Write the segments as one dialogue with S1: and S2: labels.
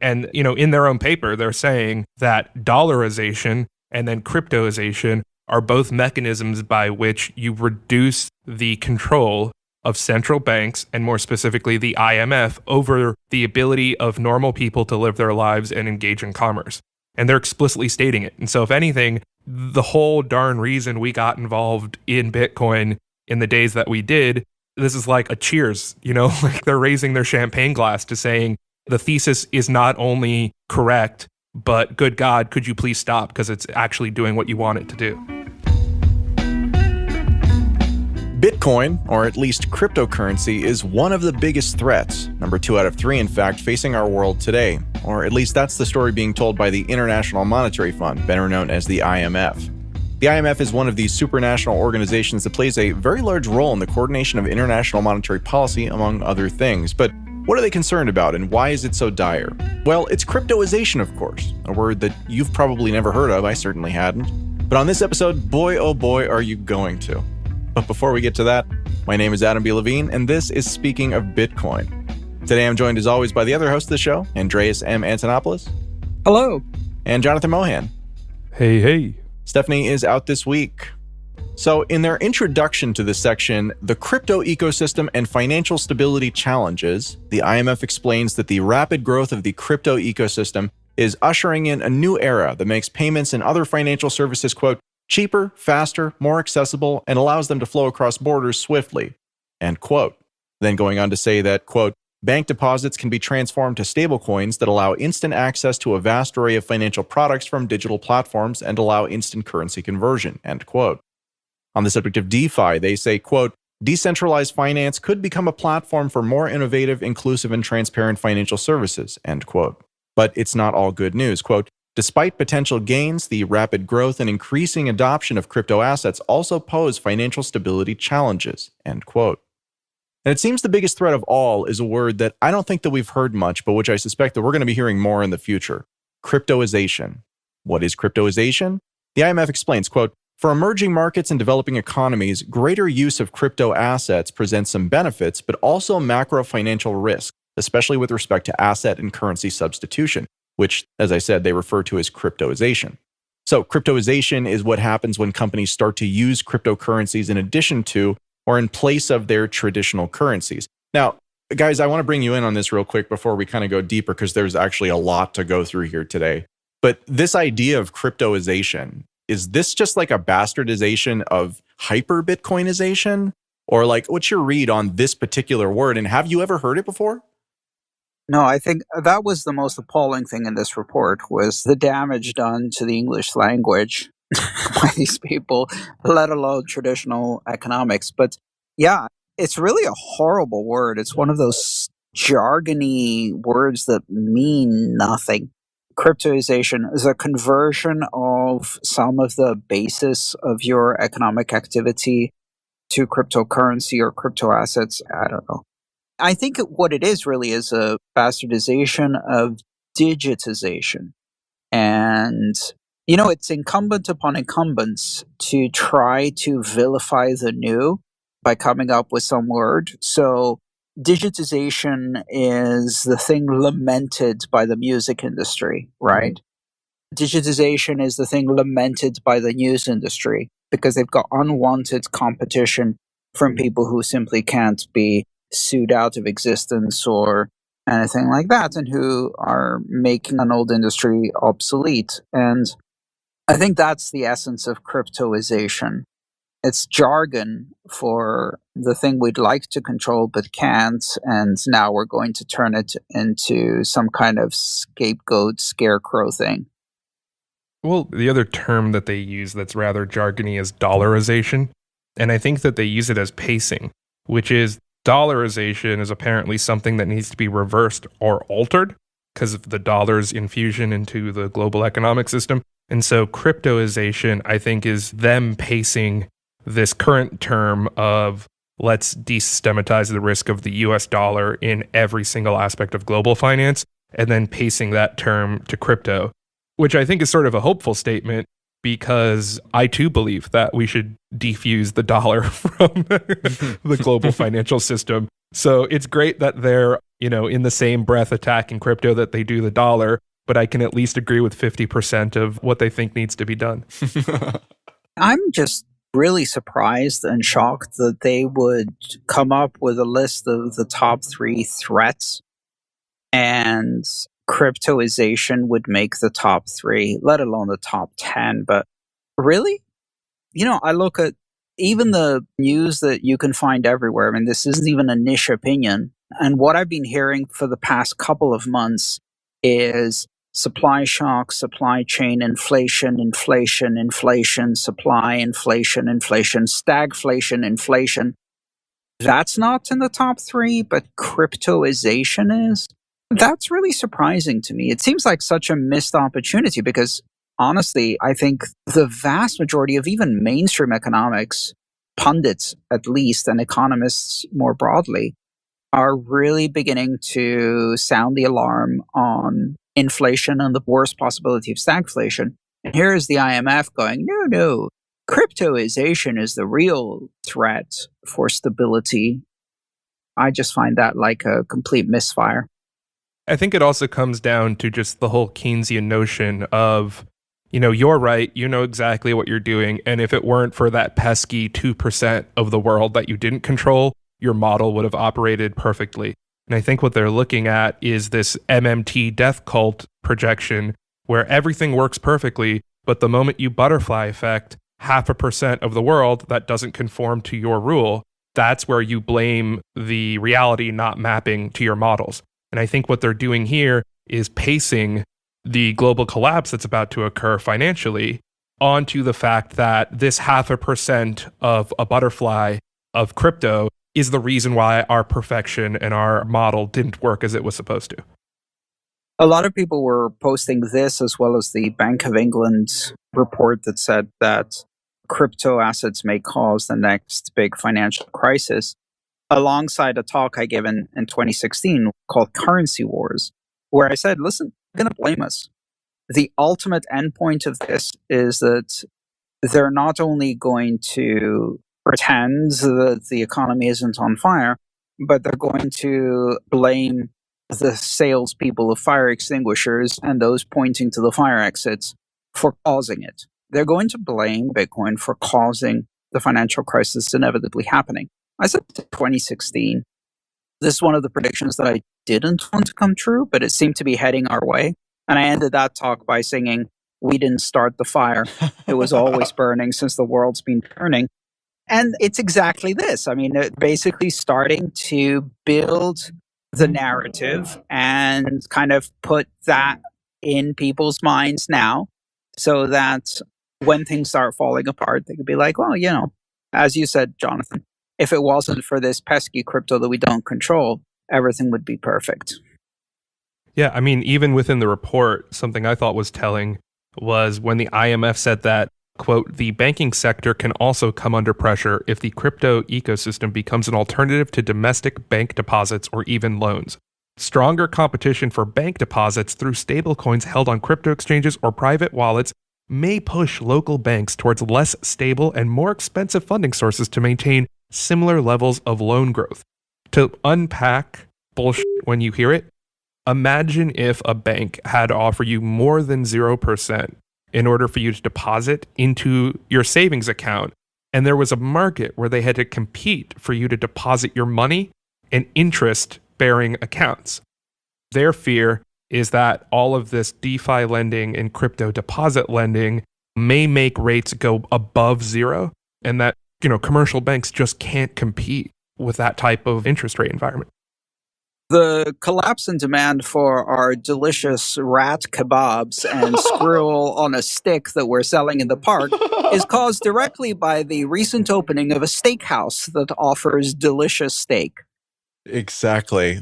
S1: And, in their own paper, they're saying that dollarization and then cryptoization are both mechanisms by which you reduce the control of central banks, and more specifically the IMF, over the ability of normal people to live their lives and engage in commerce. And they're explicitly stating it. And so if anything, the whole darn reason we got involved in Bitcoin in the days that we did, this is like a cheers, like they're raising their champagne glass to saying the thesis is not only correct, but good God, could you please stop, because it's actually doing what you want it to do.
S2: Bitcoin, or at least cryptocurrency, is one of the biggest threats, number 2 out of 3 in fact, facing our world today. Or at least that's the story being told by the International Monetary Fund, better known as the IMF. The IMF is one of these supranational organizations that plays a very large role in the coordination of international monetary policy, among other things. But what are they concerned about, and why is it so dire? Well, it's cryptoization, of course, a word that you've probably never heard of. I certainly hadn't. But on this episode, boy oh boy are you going to. But before we get to that, my name is Adam B. Levine, and this is Speaking of Bitcoin. Today I'm joined as always by the other host of the show, Andreas M. Antonopoulos.
S3: Hello.
S2: And Jonathan Mohan.
S1: Hey, hey.
S2: Stephanie is out this week. So in their introduction to this section, The Crypto Ecosystem and Financial Stability Challenges, the IMF explains that the rapid growth of the crypto ecosystem is ushering in a new era that makes payments and other financial services, quote, cheaper, faster, more accessible, and allows them to flow across borders swiftly, end quote. Then going on to say that, quote, bank deposits can be transformed to stablecoins that allow instant access to a vast array of financial products from digital platforms and allow instant currency conversion, end quote. On the subject of DeFi, they say, quote, decentralized finance could become a platform for more innovative, inclusive, and transparent financial services, end quote. But it's not all good news, quote, despite potential gains, the rapid growth and increasing adoption of crypto assets also pose financial stability challenges, end quote. And it seems the biggest threat of all is a word that I don't think that we've heard much, but which I suspect that we're going to be hearing more in the future, cryptoization. What is cryptoization? The IMF explains, quote, for emerging markets and developing economies, greater use of crypto assets presents some benefits, but also macro financial risk, especially with respect to asset and currency substitution, which, as I said, they refer to as cryptoization. So cryptoization is what happens when companies start to use cryptocurrencies in addition to or in place of their traditional currencies. Now, guys, I want to bring you in on this real quick before we kind of go deeper, because there's actually a lot to go through here today. But this idea of cryptoization, is this just like a bastardization of hyper-Bitcoinization? Or like, what's your read on this particular word? And have you ever heard it before?
S3: No, I think that was the most appalling thing in this report, was the damage done to the English language by these people, let alone traditional economics. But yeah, it's really a horrible word. It's one of those jargony words that mean nothing. Cryptoization is a conversion of some of the basis of your economic activity to cryptocurrency or crypto assets. I don't know. I think what it is really is a bastardization of digitization. And, it's incumbent upon incumbents to try to vilify the new by coming up with some word. So digitization is the thing lamented by the music industry, right? Digitization is the thing lamented by the news industry because they've got unwanted competition from people who simply can't be sued out of existence or anything like that, and who are making an old industry obsolete. And I think that's the essence of cryptoization. It's jargon for the thing we'd like to control but can't, and now we're going to turn it into some kind of scapegoat scarecrow thing.
S1: Well, the other term that they use that's rather jargony is dollarization, and I think that they use it as pacing, which is dollarization is apparently something that needs to be reversed or altered because of the dollar's infusion into the global economic system. And so cryptoization, I think, is them pacing this current term of let's desystematize the risk of the US dollar in every single aspect of global finance, and then pacing that term to crypto, which I think is sort of a hopeful statement because I too believe that we should defuse the dollar from the global financial system. So it's great that they're, in the same breath attacking crypto that they do the dollar, but I can at least agree with 50% of what they think needs to be done.
S3: I'm just really surprised and shocked that they would come up with a list of the top 3 threats, and cryptoization would make the top 3, let alone the top 10. But really? I look at even the news that you can find everywhere. I mean, this isn't even a niche opinion. And what I've been hearing for the past couple of months is supply shock, supply chain inflation, supply inflation, stagflation, inflation. That's not in the top 3, but cryptoization is. That's really surprising to me. It seems like such a missed opportunity because, honestly, I think the vast majority of even mainstream economics, pundits at least, and economists more broadly, are really beginning to sound the alarm on inflation and the worst possibility of stagflation. And here is the IMF going, no, cryptoization is the real threat for stability. I just find that like a complete misfire.
S1: I think it also comes down to just the whole Keynesian notion of, you're right, you know exactly what you're doing. And if it weren't for that pesky 2% of the world that you didn't control, your model would have operated perfectly. And I think what they're looking at is this MMT death cult projection where everything works perfectly, but the moment you butterfly effect 0.5% of the world that doesn't conform to your rule, that's where you blame the reality not mapping to your models. And I think what they're doing here is pacing the global collapse that's about to occur financially onto the fact that this 0.5% of a butterfly of crypto is the reason why our perfection and our model didn't work as it was supposed to.
S3: A lot of people were posting this as well as the Bank of England report that said that crypto assets may cause the next big financial crisis, alongside a talk I gave in 2016 called Currency Wars, where I said, listen, you're going to blame us. The ultimate endpoint of this is that they're not only going to pretend that the economy isn't on fire, but they're going to blame the salespeople of fire extinguishers and those pointing to the fire exits for causing it. They're going to blame Bitcoin for causing the financial crisis inevitably happening. I said 2016. This is one of the predictions that I didn't want to come true, but it seemed to be heading our way. And I ended that talk by singing, "We didn't start the fire. It was always burning since the world's been turning." And it's exactly this. I mean, basically starting to build the narrative and kind of put that in people's minds now so that when things start falling apart, they could be like, well, as you said, Jonathan, if it wasn't for this pesky crypto that we don't control, everything would be perfect.
S1: Yeah, I mean, even within the report, something I thought was telling was when the IMF said that, quote, the banking sector can also come under pressure if the crypto ecosystem becomes an alternative to domestic bank deposits or even loans. Stronger competition for bank deposits through stablecoins held on crypto exchanges or private wallets may push local banks towards less stable and more expensive funding sources to maintain similar levels of loan growth. To unpack bullshit when you hear it, imagine if a bank had to offer you more than 0% in order for you to deposit into your savings account, and there was a market where they had to compete for you to deposit your money in interest-bearing accounts. Their fear is that all of this DeFi lending and crypto deposit lending may make rates go above zero, and that commercial banks just can't compete with that type of interest rate environment.
S3: The collapse in demand for our delicious rat kebabs and squirrel on a stick that we're selling in the park is caused directly by the recent opening of a steakhouse that offers delicious steak.
S2: Exactly.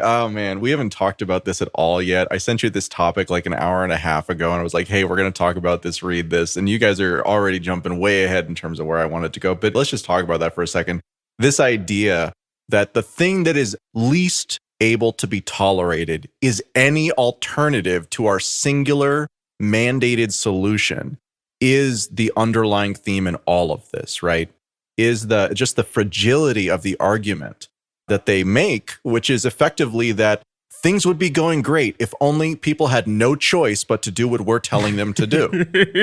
S2: Oh man, we haven't talked about this at all yet. I sent you this topic like an hour and a half ago and I was like, hey, we're going to talk about this, read this. And you guys are already jumping way ahead in terms of where I wanted to go. But let's just talk about that for a second. This idea that the thing that is least able to be tolerated is any alternative to our singular mandated solution is the underlying theme in all of this, right? Is just the fragility of the argument that they make, which is effectively that things would be going great if only people had no choice but to do what we're telling them to do.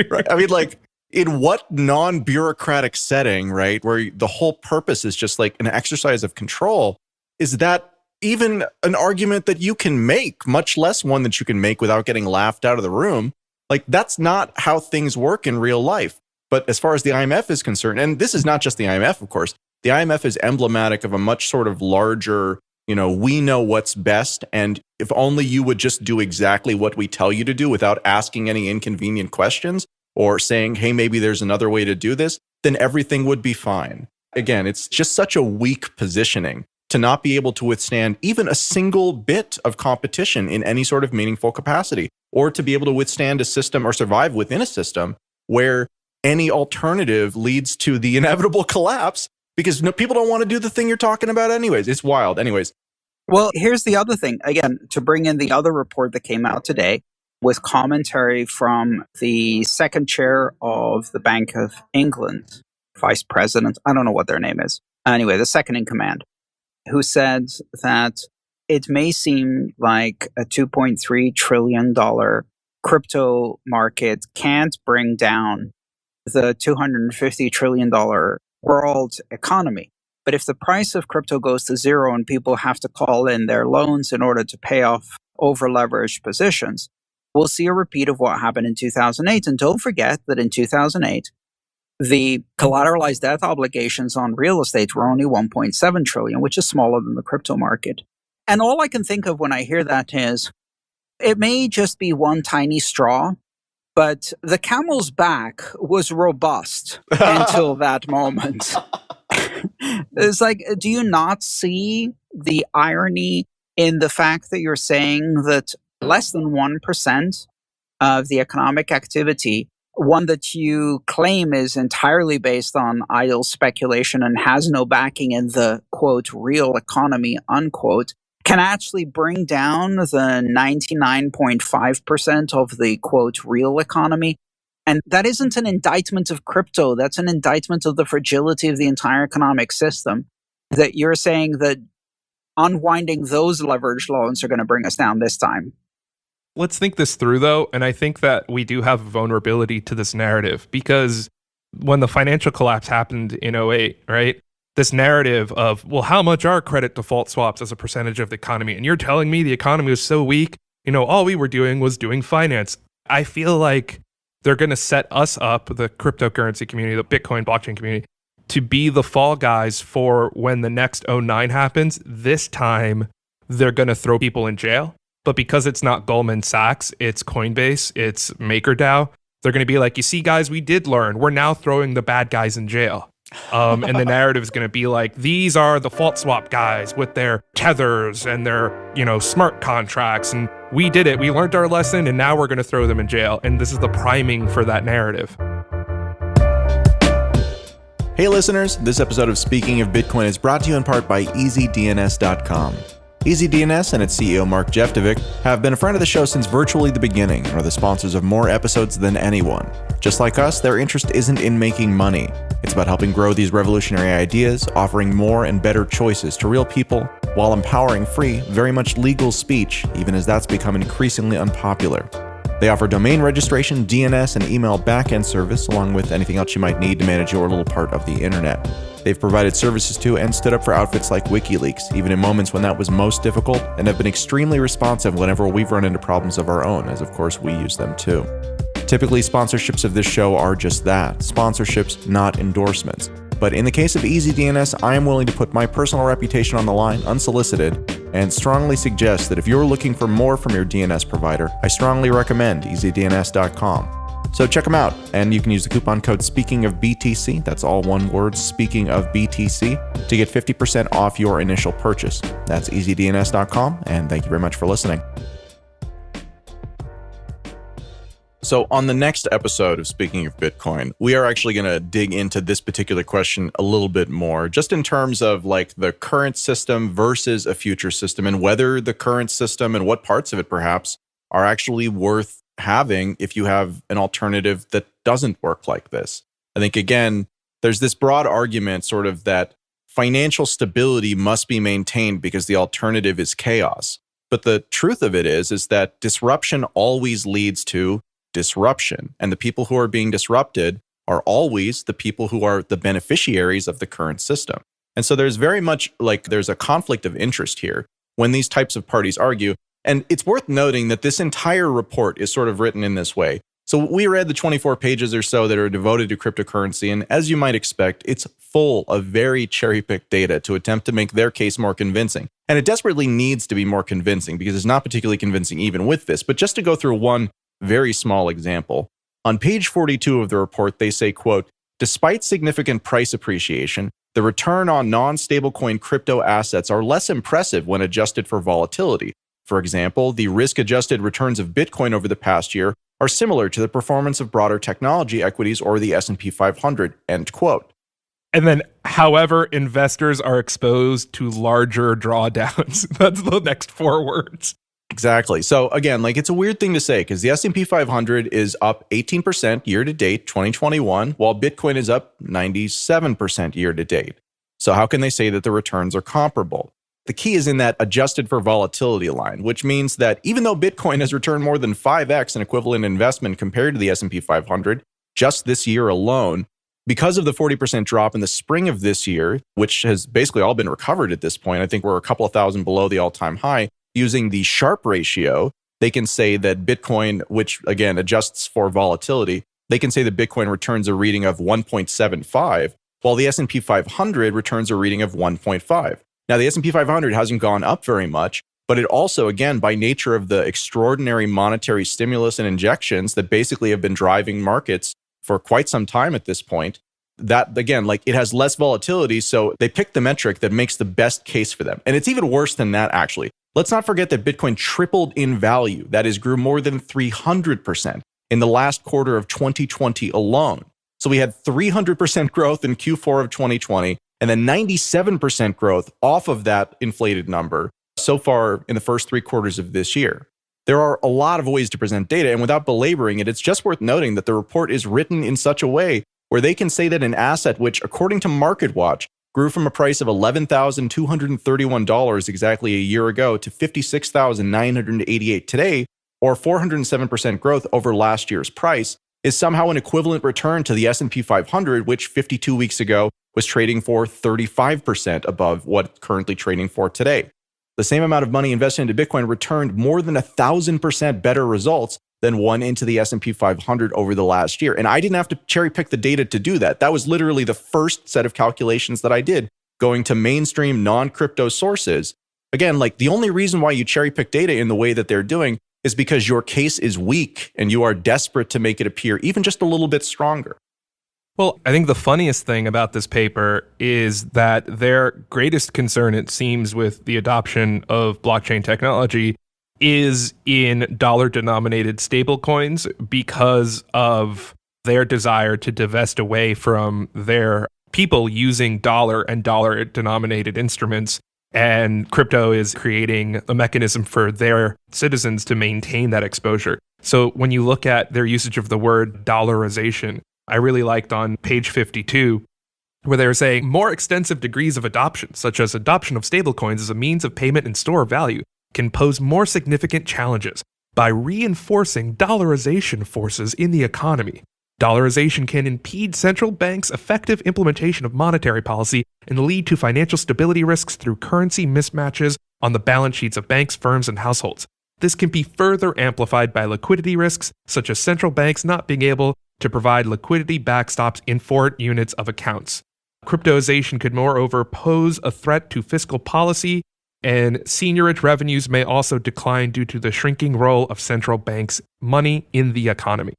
S2: Right? I mean, like, in what non-bureaucratic setting, right, where the whole purpose is just like an exercise of control, is that even an argument that you can make, much less one that you can make without getting laughed out of the room? Like, that's not how things work in real life. But as far as the IMF is concerned, and this is not just the IMF, of course, the IMF is emblematic of a much sort of larger, we know what's best. And if only you would just do exactly what we tell you to do without asking any inconvenient questions or saying, hey, maybe there's another way to do this, then everything would be fine. Again, it's just such a weak positioning to not be able to withstand even a single bit of competition in any sort of meaningful capacity, or to be able to withstand a system or survive within a system where any alternative leads to the inevitable collapse because people don't want to do the thing you're talking about anyways. It's wild. Anyways.
S3: Well, here's the other thing. Again, to bring in the other report that came out today with commentary from the second chair of the Bank of England, vice president, I don't know what their name is. Anyway, the second in command, who said that it may seem like a $2.3 trillion crypto market can't bring down the $250 trillion world economy. But if the price of crypto goes to zero and people have to call in their loans in order to pay off over-leveraged positions, we'll see a repeat of what happened in 2008. And don't forget that in 2008, the collateralized debt obligations on real estate were only 1.7 trillion, which is smaller than the crypto market. And all I can think of when I hear that is, it may just be one tiny straw, but the camel's back was robust until that moment. It's like, do you not see the irony in the fact that you're saying that less than 1% of the economic activity, one that you claim is entirely based on idle speculation and has no backing in the, quote, real economy, unquote, can actually bring down the 99.5% of the, quote, real economy? And that isn't an indictment of crypto. That's an indictment of the fragility of the entire economic system. That you're saying that unwinding those leveraged loans are going to bring us down this time.
S1: Let's think this through, though. And I think that we do have a vulnerability to this narrative because when the financial collapse happened in '08, right? This narrative of, well, how much are credit default swaps as a percentage of the economy? And you're telling me the economy was so weak, all we were doing was doing finance. I feel like they're going to set us up, the cryptocurrency community, the Bitcoin blockchain community, to be the fall guys for when the next '09 happens. This time, they're going to throw people in jail. But because it's not Goldman Sachs, it's Coinbase, it's MakerDAO, they're going to be like, you see, guys, we did learn. We're now throwing the bad guys in jail. And the narrative is going to be like, these are the fault swap guys with their tethers and their, smart contracts. And we did it. We learned our lesson, and now we're going to throw them in jail. And this is the priming for that narrative.
S2: Hey, listeners. This episode of Speaking of Bitcoin is brought to you in part by EasyDNS.com. EasyDNS and its CEO Mark Jeftovic have been a friend of the show since virtually the beginning and are the sponsors of more episodes than anyone. Just like us, their interest isn't in making money. It's about helping grow these revolutionary ideas, offering more and better choices to real people, while empowering free, very much legal speech, even as that's become increasingly unpopular. They offer domain registration, DNS, and email backend service, along with anything else you might need to manage your little part of the internet. They've provided services to and stood up for outfits like WikiLeaks, even in moments when that was most difficult, and have been extremely responsive whenever we've run into problems of our own, as of course we use them too. Typically, sponsorships of this show are just that, sponsorships, not endorsements. But in the case of EasyDNS, I am willing to put my personal reputation on the line, unsolicited, and strongly suggest that if you're looking for more from your DNS provider, I strongly recommend EasyDNS.com. So check them out, and you can use the coupon code SpeakingOfBTC, that's all one word, SpeakingOfBTC, to get 50% off your initial purchase. That's EasyDNS.com, and thank you very much for listening. So on the next episode of Speaking of Bitcoin, we are actually going to dig into this particular question a little bit more, just in terms of like the current system versus a future system, and whether the current system and what parts of it perhaps are actually worth having if you have an alternative that doesn't work like this. I think, again, there's this broad argument sort of that financial stability must be maintained because the alternative is chaos. But the truth of it is that disruption always leads to disruption. And the people who are being disrupted are always the people who are the beneficiaries of the current system. And so there's very much there's a conflict of interest here when these types of parties argue. And it's worth noting that this entire report is sort of written in this way. So we read the 24 pages or so that are devoted to cryptocurrency. And as you might expect, it's full of very cherry-picked data to attempt to make their case more convincing. And it desperately needs to be more convincing because it's not particularly convincing even with this. But just to go through one very small example, on page 42 of the report, they say, quote, despite significant price appreciation, the return on non-stablecoin crypto assets are less impressive when adjusted for volatility. For example, the risk-adjusted returns of Bitcoin over the past year are similar to the performance of broader technology equities or the S&P 500, end quote.
S1: And then, however, investors are exposed to larger drawdowns. That's the next 4 words.
S2: Exactly. So again, it's a weird thing to say because the S&P 500 is up 18% year to date, 2021, while Bitcoin is up 97% year to date. So how can they say that the returns are comparable? The key is in that adjusted for volatility line, which means that even though Bitcoin has returned more than 5x an equivalent investment compared to the S&P 500 just this year alone, because of the 40% drop in the spring of this year, which has basically all been recovered at this point, I think we're a couple of thousand below the all-time high, using the Sharpe ratio, they can say that Bitcoin, which again adjusts for volatility, they can say that Bitcoin returns a reading of 1.75, while the S&P 500 returns a reading of 1.5. Now, the S&P 500 hasn't gone up very much, but it also, again, by nature of the extraordinary monetary stimulus and injections that basically have been driving markets for quite some time at this point, that, again, it has less volatility, so they pick the metric that makes the best case for them. And it's even worse than that, actually. Let's not forget that Bitcoin tripled in value, that is, grew more than 300% in the last quarter of 2020 alone. So we had 300% growth in Q4 of 2020, and then 97% growth off of that inflated number so far in the first 3 quarters of this year. There are a lot of ways to present data, and without belaboring it, it's just worth noting that the report is written in such a way where they can say that an asset which, according to MarketWatch, grew from a price of $11,231 exactly a year ago to $56,988 today, or 407% growth over last year's price, is somehow an equivalent return to the S&P 500, which 52 weeks ago was trading for 35% above what it's currently trading for today. The same amount of money invested into Bitcoin returned more than 1,000% better results than one into the S&P 500 over the last year. And I didn't have to cherry pick the data to do that. That was literally the first set of calculations that I did, going to mainstream non-crypto sources. Again, the only reason why you cherry pick data in the way that they're doing is because your case is weak and you are desperate to make it appear even just a little bit stronger.
S1: Well, I think the funniest thing about this paper is that their greatest concern, it seems, with the adoption of blockchain technology is in dollar-denominated stablecoins because of their desire to divest away from their people using dollar and dollar-denominated instruments. And crypto is creating a mechanism for their citizens to maintain that exposure. So when you look at their usage of the word dollarization, I really liked on page 52, where they were saying more extensive degrees of adoption, such as adoption of stablecoins as a means of payment and store of value, can pose more significant challenges by reinforcing dollarization forces in the economy. Dollarization can impede central banks' effective implementation of monetary policy and lead to financial stability risks through currency mismatches on the balance sheets of banks, firms, and households. This can be further amplified by liquidity risks, such as central banks not being able to provide liquidity backstops in foreign units of accounts. Cryptoization could moreover pose a threat to fiscal policy, and seigniorage revenues may also decline due to the shrinking role of central banks' money in the economy.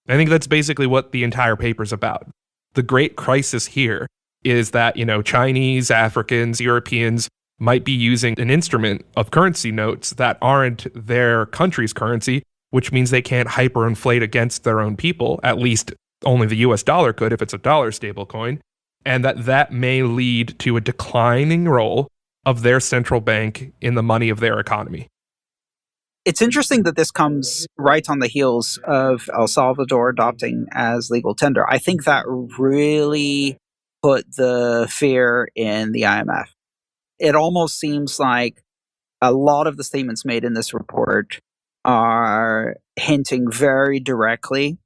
S1: I think that's basically what the entire paper's about. The great crisis here is that, Chinese, Africans, Europeans might be using an instrument of currency notes that aren't their country's currency, which means they can't hyperinflate against their own people, at least only the US dollar could if it's a dollar stablecoin, and that may lead to a declining role of their central bank in the money of their economy.
S3: It's interesting that this comes right on the heels of El Salvador adopting as legal tender. I think that really put the fear in the IMF. It almost seems like a lot of the statements made in this report are hinting very directly.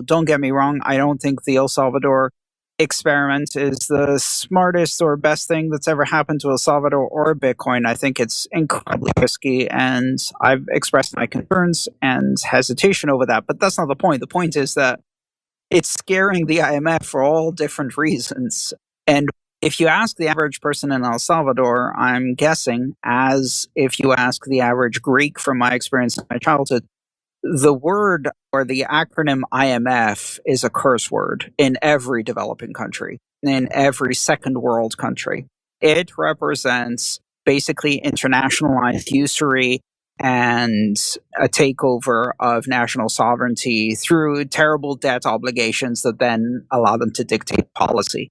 S3: Don't get me wrong, I don't think the El Salvador experiment is the smartest or best thing that's ever happened to El Salvador or Bitcoin. I think it's incredibly risky, and I've expressed my concerns and hesitation over that. But that's not the point. The point is that it's scaring the IMF for all different reasons. And if you ask the average person in El Salvador, I'm guessing, as if you ask the average Greek from my experience in my childhood, the word or the acronym IMF is a curse word in every developing country, in every second world country. It represents basically internationalized usury and a takeover of national sovereignty through terrible debt obligations that then allow them to dictate policy.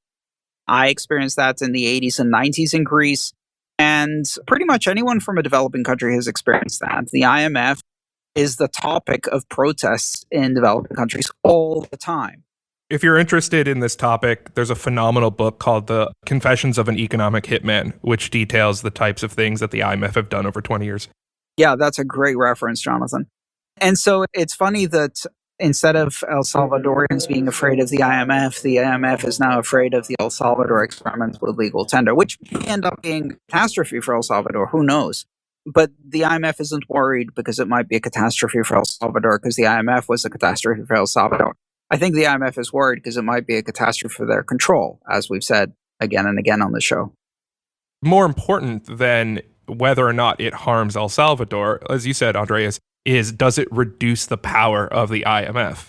S3: I experienced that in the 80s and 90s in Greece, and pretty much anyone from a developing country has experienced that. The IMF is the topic of protests in developing countries all the time.
S1: If you're interested in this topic, there's a phenomenal book called The Confessions of an Economic Hitman, which details the types of things that the IMF have done over 20 years.
S3: Yeah, that's a great reference, Jonathan. And so it's funny that instead of El Salvadorians being afraid of the IMF is now afraid of the El Salvador experiment with legal tender, which may end up being a catastrophe for El Salvador. Who knows? But the IMF isn't worried because it might be a catastrophe for El Salvador because the IMF was a catastrophe for El Salvador. I think the IMF is worried because it might be a catastrophe for their control, as we've said again and again on the show.
S1: More important than whether or not it harms El Salvador, as you said, Andreas, is does it reduce the power of the IMF?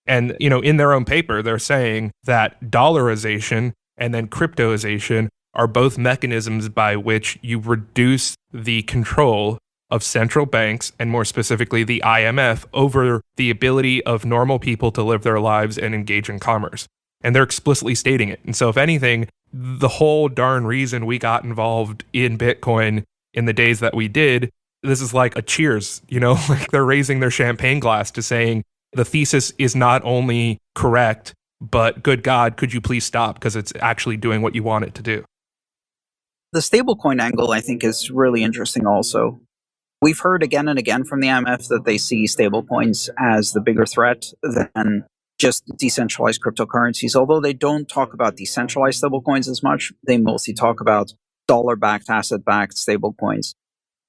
S1: And, in their own paper, they're saying that dollarization and then cryptoization are both mechanisms by which you reduce the control of central banks, and more specifically the IMF, over the ability of normal people to live their lives and engage in commerce. And they're explicitly stating it. And so if anything, the whole darn reason we got involved in Bitcoin in the days that we did, this is like a cheers, like they're raising their champagne glass to saying the thesis is not only correct, but good God, could you please stop because it's actually doing what you want it to do.
S3: The stablecoin angle, I think, is really interesting also. We've heard again and again from the IMF that they see stablecoins as the bigger threat than just decentralized cryptocurrencies. Although they don't talk about decentralized stablecoins as much, they mostly talk about dollar-backed, asset-backed stablecoins.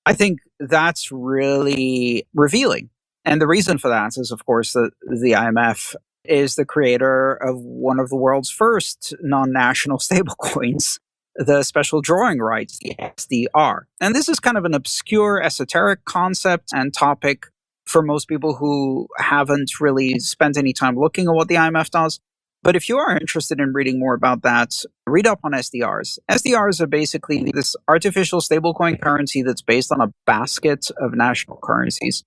S3: I think that's really revealing. And the reason for that is, of course, that the IMF is the creator of one of the world's first non-national stablecoins, the special drawing rights, the XDR. And this is kind of an obscure, esoteric concept and topic for most people who haven't really spent any time looking at what the IMF does. But if you are interested in reading more about that, read up on SDRs. SDRs are basically this artificial stablecoin currency that's based on a basket of national currencies.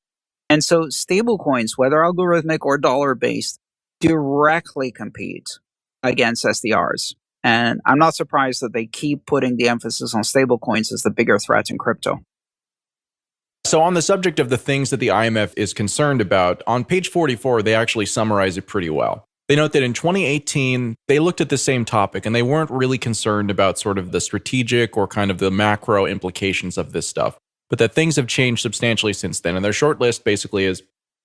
S3: And so stablecoins, whether algorithmic or dollar-based, directly compete against SDRs. And I'm not surprised that they keep putting the emphasis on stablecoins as the bigger threat in crypto.
S2: So on the subject of the things that the IMF is concerned about, on page 44, they actually summarize it pretty well. They note that in 2018, they looked at the same topic and they weren't really concerned about sort of the strategic or kind of the macro implications of this stuff, but that things have changed substantially since then. And their short list basically is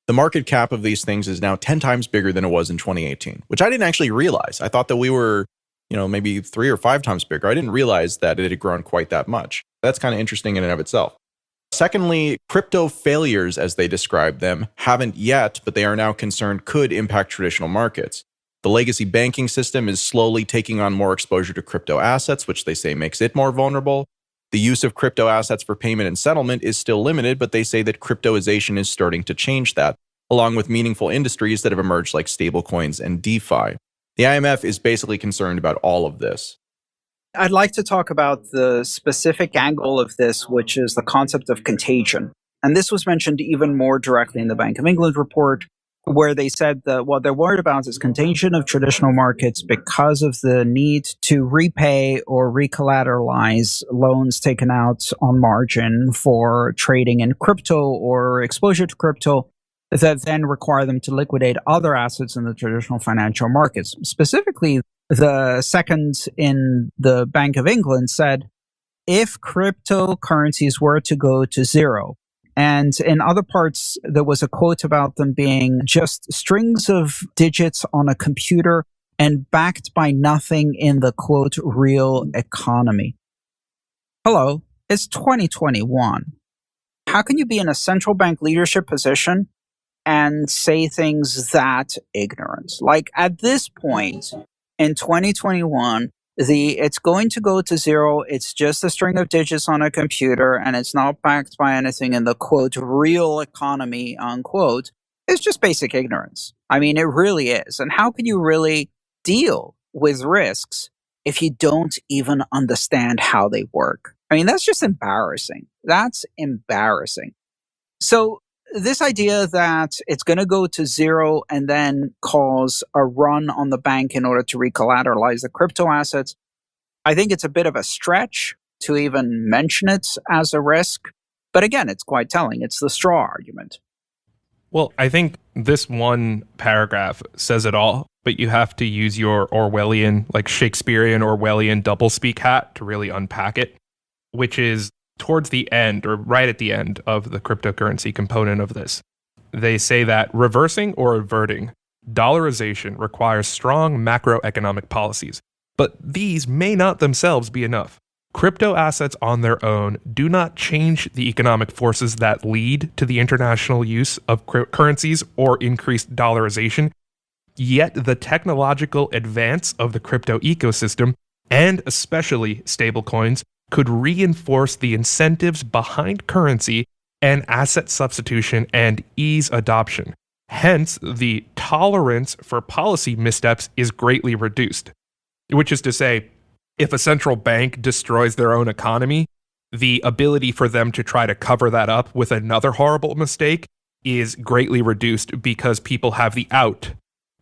S2: the market cap of these things is now 10 times bigger than it was in 2018, which I didn't actually realize. I thought that we were, maybe 3 or 5 times bigger. I didn't realize that it had grown quite that much. That's kind of interesting in and of itself. Secondly, crypto failures, as they describe them, haven't yet, but they are now concerned could impact traditional markets. The legacy banking system is slowly taking on more exposure to crypto assets, which they say makes it more vulnerable. The use of crypto assets for payment and settlement is still limited, but they say that cryptoization is starting to change that, along with meaningful industries that have emerged like stablecoins and DeFi. The IMF is basically concerned about all of this.
S3: I'd like to talk about the specific angle of this, which is the concept of contagion. And this was mentioned even more directly in the Bank of England report, where they said that what they're worried about is contagion of traditional markets because of the need to repay or recollateralize loans taken out on margin for trading in crypto or exposure to crypto that then require them to liquidate other assets in the traditional financial markets. Specifically, the second in the Bank of England said, if cryptocurrencies were to go to zero, and in other parts, there was a quote about them being just strings of digits on a computer and backed by nothing in the quote, real economy. Hello, it's 2021. How can you be in a central bank leadership position and say things that ignorant? Like at this point in 2021, it's going to go to zero. It's just a string of digits on a computer, and it's not backed by anything in the quote real economy unquote. It's just basic ignorance. I mean, it really is. And how can you really deal with risks if you don't even understand how they work? I mean, that's just embarrassing. That's embarrassing. So this idea that it's going to go to zero and then cause a run on the bank in order to recollateralize the crypto assets, I think it's a bit of a stretch to even mention it as a risk. But again, it's quite telling. It's the straw argument.
S1: Well, I think this one paragraph says it all, but you have to use your Orwellian, like Shakespearean Orwellian doublespeak hat to really unpack it, which is towards the end or right at the end of the cryptocurrency component of this. They say that reversing or averting dollarization requires strong macroeconomic policies, but these may not themselves be enough. Crypto assets on their own do not change the economic forces that lead to the international use of currencies or increased dollarization, yet the technological advance of the crypto ecosystem, and especially stablecoins, could reinforce the incentives behind currency and asset substitution and ease adoption. Hence, the tolerance for policy missteps is greatly reduced. Which is to say, if a central bank destroys their own economy, the ability for them to try to cover that up with another horrible mistake is greatly reduced because people have the out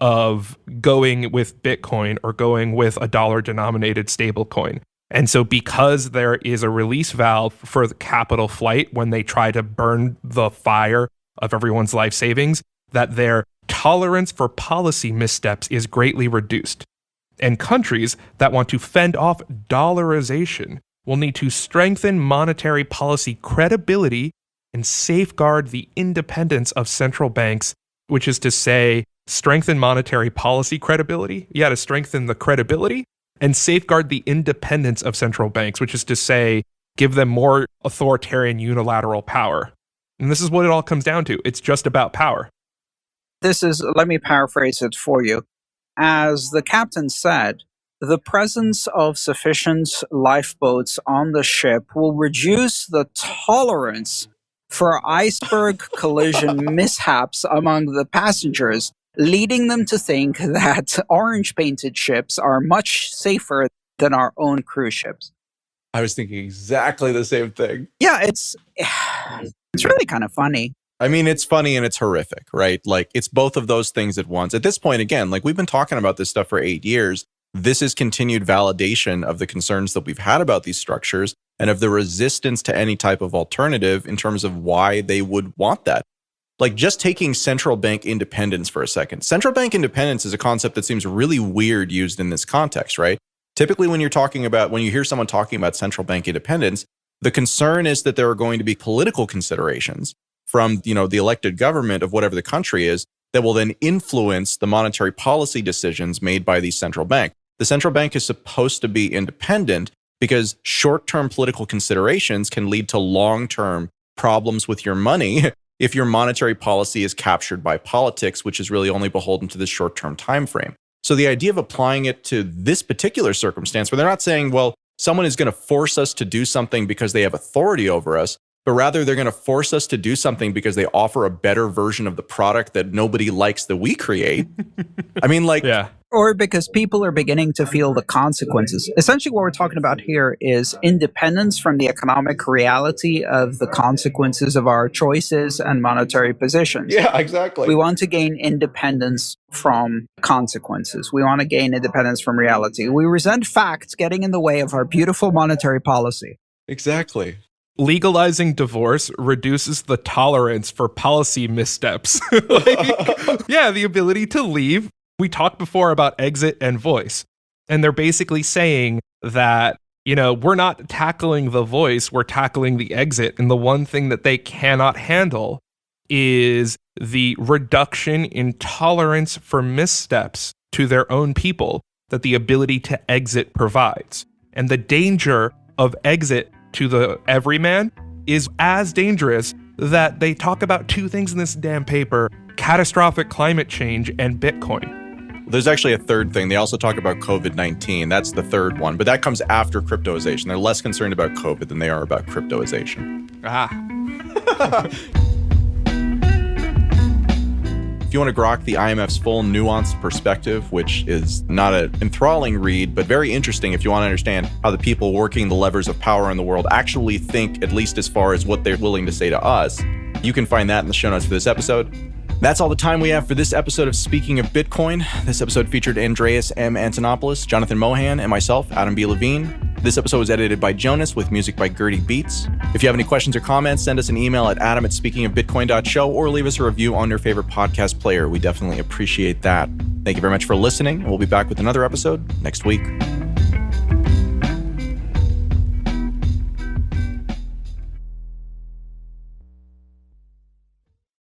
S1: of going with Bitcoin or going with a dollar-denominated stablecoin. And so because there is a release valve for the capital flight when they try to burn the fire of everyone's life savings, that their tolerance for policy missteps is greatly reduced. And countries that want to fend off dollarization will need to strengthen monetary policy credibility and safeguard the independence of central banks, which is to say, strengthen monetary policy credibility. Yeah, to strengthen the credibility and safeguard the independence of central banks, which is to say, give them more authoritarian unilateral power. And this is what it all comes down to. It's just about power.
S3: Let me paraphrase it for you. As the captain said, the presence of sufficient lifeboats on the ship will reduce the tolerance for iceberg collision mishaps among the passengers, leading them to think that orange-painted ships are much safer than our own cruise ships.
S2: I was thinking exactly the same thing.
S3: Yeah, it's really kind of funny.
S2: I mean, it's funny and it's horrific, right? Like, it's both of those things at once. At this point, again, like we've been talking about this stuff for 8 years. This is continued validation of the concerns that we've had about these structures and of the resistance to any type of alternative in terms of why they would want that. Like, just taking central bank independence for a second. Central bank independence is a concept that seems really weird used in this context, right? Typically, when you hear someone talking about central bank independence, the concern is that there are going to be political considerations from, the elected government of whatever the country is that will then influence the monetary policy decisions made by the central bank. The central bank is supposed to be independent because short-term political considerations can lead to long-term problems with your money if your monetary policy is captured by politics, which is really only beholden to this short-term time frame. So the idea of applying it to this particular circumstance, where they're not saying, well, someone is going to force us to do something because they have authority over us, but rather they're going to force us to do something because they offer a better version of the product that nobody likes that we create. I mean, like,
S1: Yeah.
S3: Or because people are beginning to feel the consequences. Essentially, what we're talking about here is independence from the economic reality of the consequences of our choices and monetary positions.
S2: yeah, exactly.
S3: We want to gain independence from consequences. We want to gain independence from reality. We resent facts getting in the way of our beautiful monetary policy.
S2: Exactly.
S1: Legalizing divorce reduces the tolerance for policy missteps. The ability to leave. We talked before about exit and voice, and they're basically saying that, we're not tackling the voice, we're tackling the exit. And the one thing that they cannot handle is the reduction in tolerance for missteps to their own people that the ability to exit provides. And the danger of exit to the everyman is as dangerous that they talk about two things in this damn paper: catastrophic climate change and Bitcoin.
S2: There's actually a third thing. They also talk about COVID-19. That's the third one, but that comes after cryptoization. They're less concerned about COVID than they are about cryptoization. If you want to grok the IMF's full nuanced perspective, which is not an enthralling read, but very interesting if you want to understand how the people working the levers of power in the world actually think, at least as far as what they're willing to say to us, you can find that in the show notes for this episode. That's all the time we have for this episode of Speaking of Bitcoin. This episode featured Andreas M. Antonopoulos, Jonathan Mohan, and myself, Adam B. Levine. This episode was edited by Jonas with music by Gertie Beats. If you have any questions or comments, send us an email at adam@speakingofbitcoin.show or leave us a review on your favorite podcast player. We definitely appreciate that. Thank you very much for listening, and we'll be back with another episode next week.